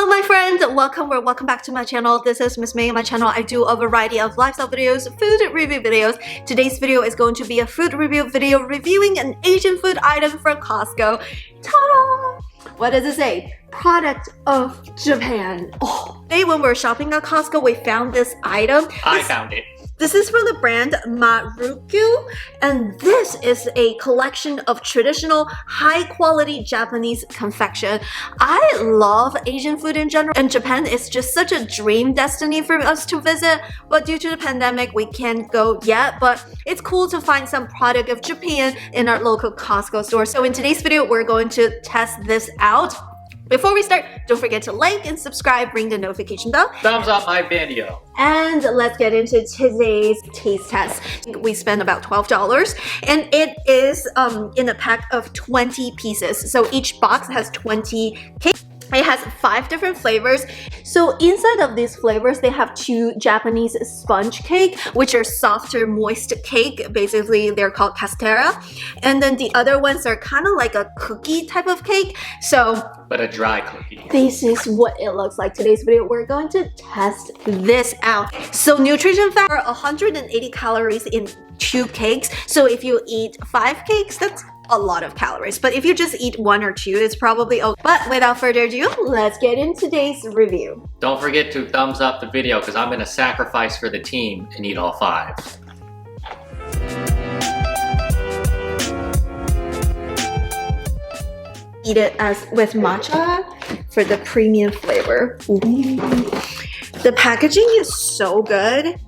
Hello my friends, welcome back to my channel. This is Miss May. On my channel I do a variety of lifestyle videos, food review videos. Today's video is going to be a food review video reviewing an Asian food item from Costco. Ta-da! What does it say? Product of Japan. Oh. Today when we were shopping at Costco, we found this item. I found it. This is from the brand Marukyo, and this is a collection of traditional, high-quality Japanese confection. I love Asian food in general, and Japan is just such a dream destiny for us to visit, but due to the pandemic, we can't go yet, but it's cool to find some product of Japan in our local Costco store. So in today's video, we're going to test this out. Before we start, don't forget to like and subscribe, ring the notification bell. Thumbs up my video. And let's get into today's taste test. We spent about $12 and it is in a pack of 20 pieces. So each box has 20 cakes. It has 5 different flavors. So inside of these flavors, they have 2 Japanese sponge cake, which are softer, moist cake. Basically, they're called castera. And then the other ones are kind of like a cookie type of cake. But a dry cookie. This is what it looks like. Today's video, we're going to test this out. So nutrition factor, 180 calories in 2 cakes. So if you eat 5 cakes, that's a lot of calories, but if you just eat 1 or 2, it's probably okay. But without further ado, let's get into today's review. Don't forget to thumbs up the video because I'm going to sacrifice for the team and eat all 5. Eat it as with matcha for the premium flavor. Ooh. The packaging is so good.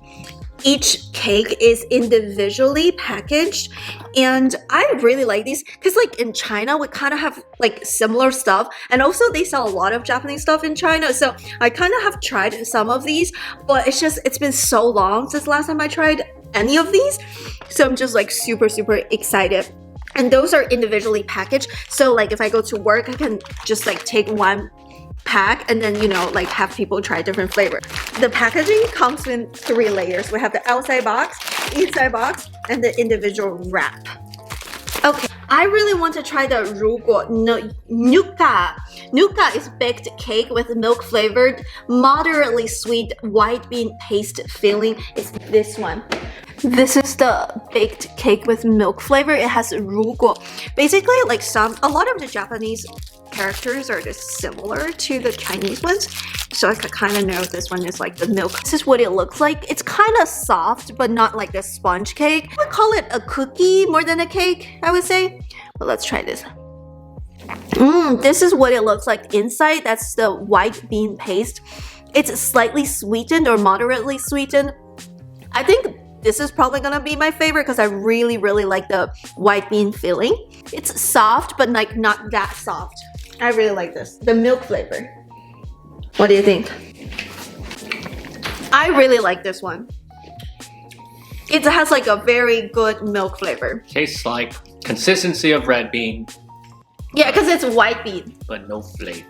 Each cake is individually packaged, and I really like these because like in China we kind of have like similar stuff, and also they sell a lot of Japanese stuff in China, so I kind of have tried some of these, but it's been so long since last time I tried any of these, so I'm just like super excited. And those are individually packaged, so like if I go to work I can just like take one pack and then, you know, like have people try different flavors. The packaging comes in 3 layers. We have the outside box, inside box, and the individual wrap. Okay, I really want to try the Nuka. Nuka is baked cake with milk flavored, moderately sweet white bean paste filling. It's this one. This is the baked cake with milk flavor. It has rugo. Basically, like a lot of the Japanese characters are just similar to the Chinese ones, so I could kind of know this one is like the milk. This is what it looks like. It's kind of soft, but not like a sponge cake. I would call it a cookie more than a cake, I would say. But let's try this. This is what it looks like inside. That's the white bean paste. It's slightly sweetened or moderately sweetened. I think this is probably gonna be my favorite because I really like the white bean filling. It's soft, but like not that soft. I really like this. The milk flavor. What do you think? I really like this one. It has like a very good milk flavor. Tastes like consistency of red bean. Yeah, because it's white bean. But no flavor.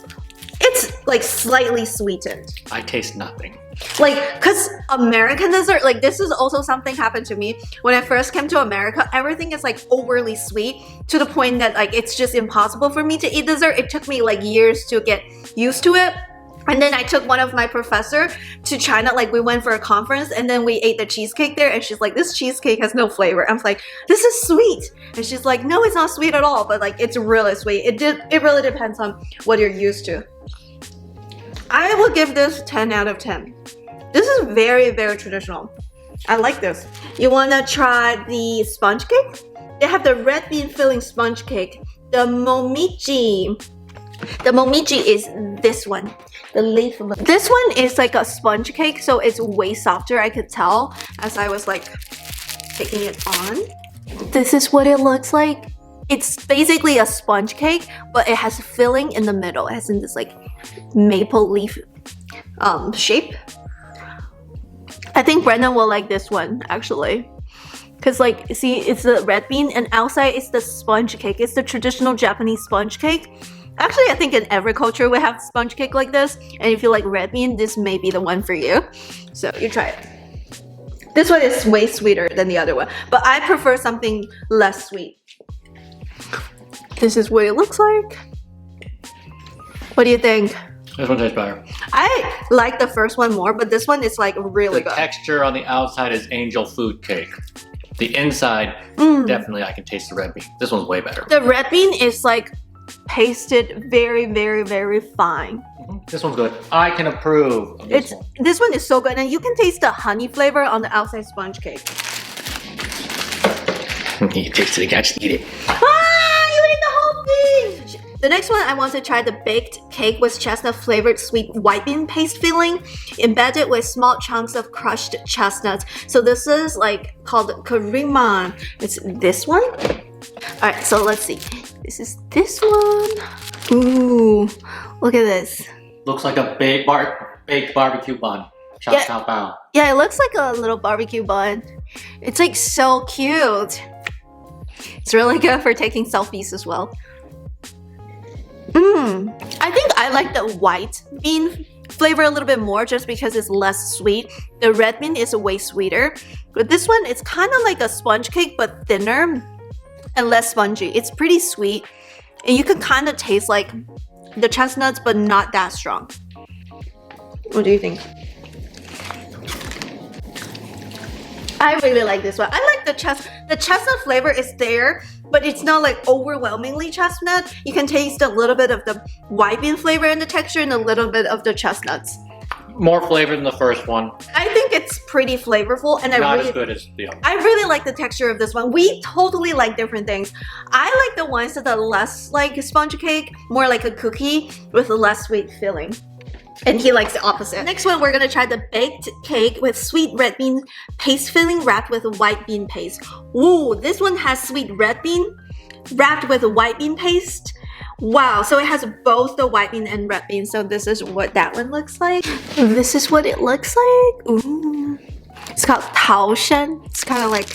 It's like slightly sweetened. I taste nothing. Like, cause American dessert, like this is also something happened to me when I first came to America. Everything is like overly sweet to the point that like it's just impossible for me to eat dessert. It took me like years to get used to it. And then I took one of my professor to China, like we went for a conference and then we ate the cheesecake there and she's like, this cheesecake has no flavor. I'm like, this is sweet. And she's like, no, it's not sweet at all, but like it's really sweet. It really depends on what you're used to. I will give this 10 out of 10. This is very traditional. I like this. You wanna try the sponge cake? They have the red bean filling sponge cake. The Momiji. The Momiji is this one. The leaf one. This one is like a sponge cake, so it's way softer, I could tell as I was like taking it on. This is what it looks like. It's basically a sponge cake, but it has filling in the middle. It has in this like maple leaf shape. I think Brendan will like this one actually, because like see, it's the red bean and outside is the sponge cake. It's the traditional Japanese sponge cake. Actually, I think in every culture we have sponge cake like this, and if you like red bean, this may be the one for you. So you try it. This one is way sweeter than the other one, but I prefer something less sweet. This is what it looks like. What do you think? This one tastes better. I like the first one more, but this one is like really The good. texture on the outside is angel food cake. The inside, definitely I can taste the red bean. This one's way better. The red bean is like pasted very, very, very fine. This one's good. I can approve of this one. This one is so good, and you can taste the honey flavor on the outside sponge cake. You taste it, I just eat it. Ah, you ate the whole thing! The next one, I want to try the baked cake with chestnut flavored sweet white bean paste filling, embedded with small chunks of crushed chestnuts. So this is like called kariman. It's this one. All right, so let's see. This is this one. Ooh, look at this. Looks like a baked barbecue bun. Chow chow bao. Yeah, it looks like a little barbecue bun. It's like so cute. It's really good for taking selfies as well. I think I like the white bean flavor a little bit more just because it's less sweet. The red bean is way sweeter. But this one, it's kind of like a sponge cake but thinner and less spongy. It's pretty sweet. And you can kind of taste like the chestnuts but not that strong. What do you think? I really like this one. I like the chestnut flavor is there, but it's not like overwhelmingly chestnut. You can taste a little bit of the white bean flavor in the texture and a little bit of the chestnuts. More flavor than the first one. I think it's pretty flavorful, and Not as good as the other. I really like the texture of this one. We totally like different things. I like the ones that are less like a sponge cake, more like a cookie with a less sweet filling. And he likes the opposite. Next one, we're gonna try the baked cake with sweet red bean paste filling wrapped with white bean paste. Ooh, this one has sweet red bean wrapped with white bean paste. Wow, so it has both the white bean and red bean. So this is what that one looks like. This is what it looks like. Ooh. It's called Taoshan. It's kind of like,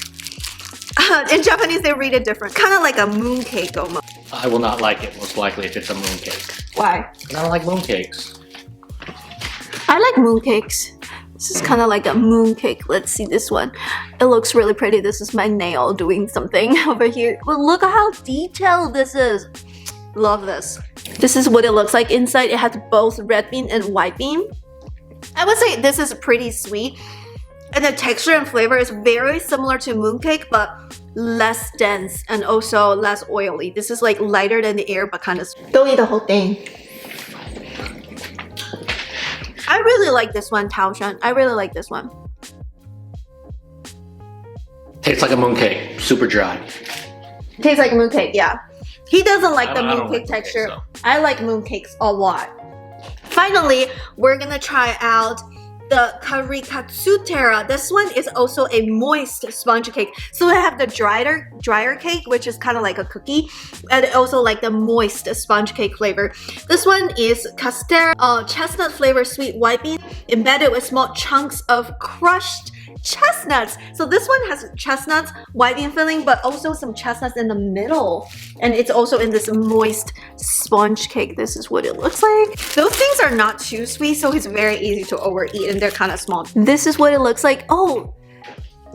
in Japanese they read it different. Kind of like a moon cake almost. I will not like it, most likely, if it's a moon cake. Why? I don't like moon cakes. I like moon cakes. This is kind of like a moon cake. Let's see this one. It looks really pretty. This is my nail doing something over here. But look at how detailed this is. Love this. This is what it looks like inside. It has both red bean and white bean. I would say this is pretty sweet. And the texture and flavor is very similar to moon cake, but less dense and also less oily. This is like lighter than the air, but kind of sweet. Don't eat the whole thing. I really like this one, Taoshan. I really like this one. Tastes like a moon cake, super dry. Tastes like moon cake, yeah. He doesn't like the moon cake like texture. mooncakes, so. I like moon cakes a lot. Finally, we're gonna try out the Currykatsu Terra. This one is also a moist sponge cake. So I have the drier cake, which is kind of like a cookie, and also like the moist sponge cake flavor. This one is castera, chestnut flavor sweet white bean, embedded with small chunks of crushed chestnuts. So this one has chestnuts, white bean filling, but also some chestnuts in the middle. And it's also in this moist sponge cake. This is what it looks like. Those things are not too sweet, so it's very easy to overeat, and they're kind of small. This is what it looks like. Oh,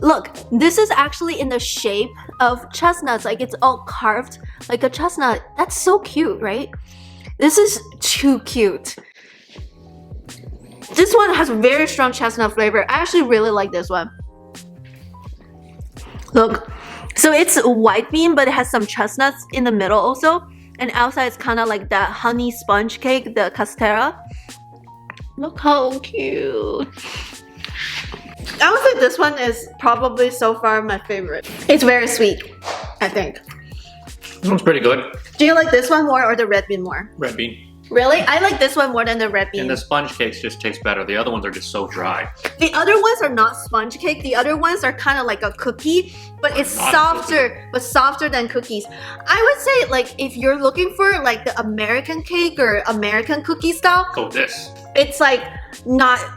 look, this is actually in the shape of chestnuts. Like it's all carved like a chestnut. That's so cute, right? This is too cute. This one has very strong chestnut flavor. I actually really like this one. Look, so it's white bean, but it has some chestnuts in the middle also. And outside it's kind of like that honey sponge cake, the castera. Look how cute. I would say this one is probably so far my favorite. It's very sweet, I think. This one's pretty good. Do you like this one more or the red bean more? Red bean. Really? I like this one more than the red bean. And the sponge cakes just taste better. The other ones are just so dry. The other ones are not sponge cake. The other ones are kind of like a cookie, but it's softer, but softer than cookies. I would say like if you're looking for like the American cake or American cookie style, Go this. it's like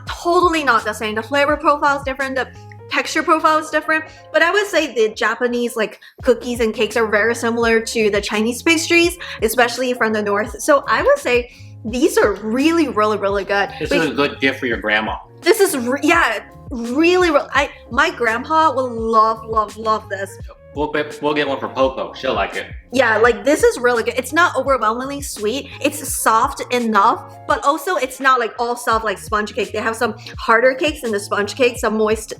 totally not the same. The flavor profile is different. The texture profile is different, but I would say the Japanese like cookies and cakes are very similar to the Chinese pastries, especially from the north. So I would say these are really, really, really good. This is a good gift for your grandma. This is yeah, really. My grandpa will love this. We'll get one for Popo. She'll like it. Yeah, like this is really good. It's not overwhelmingly sweet. It's soft enough, but also it's not like all soft like sponge cake. They have some harder cakes in the sponge cake, some moist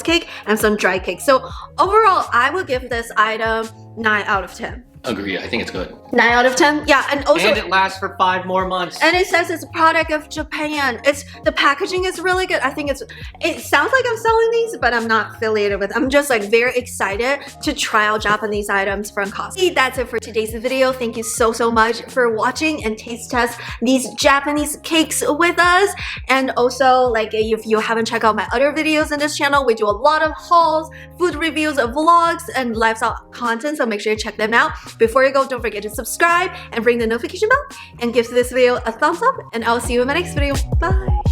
cake, and some dry cake. So overall, I would give this item 9 out of 10. Agree. I think it's good. 9 out of 10. Yeah, and also and it lasts for 5 more months. And it says it's a product of Japan. The packaging is really good. I think it sounds like I'm selling these, but I'm not affiliated with. I'm just like very excited to try out Japanese items from Costco. That's it for today's video. Thank you so much for watching and taste test these Japanese cakes with us. And also, like, if you haven't checked out my other videos in this channel, we do a lot of hauls, food reviews, vlogs, and lifestyle content. So make sure you check them out. Before you go, don't forget to subscribe and ring the notification bell and give this video a thumbs up, and I'll see you in my next video. Bye!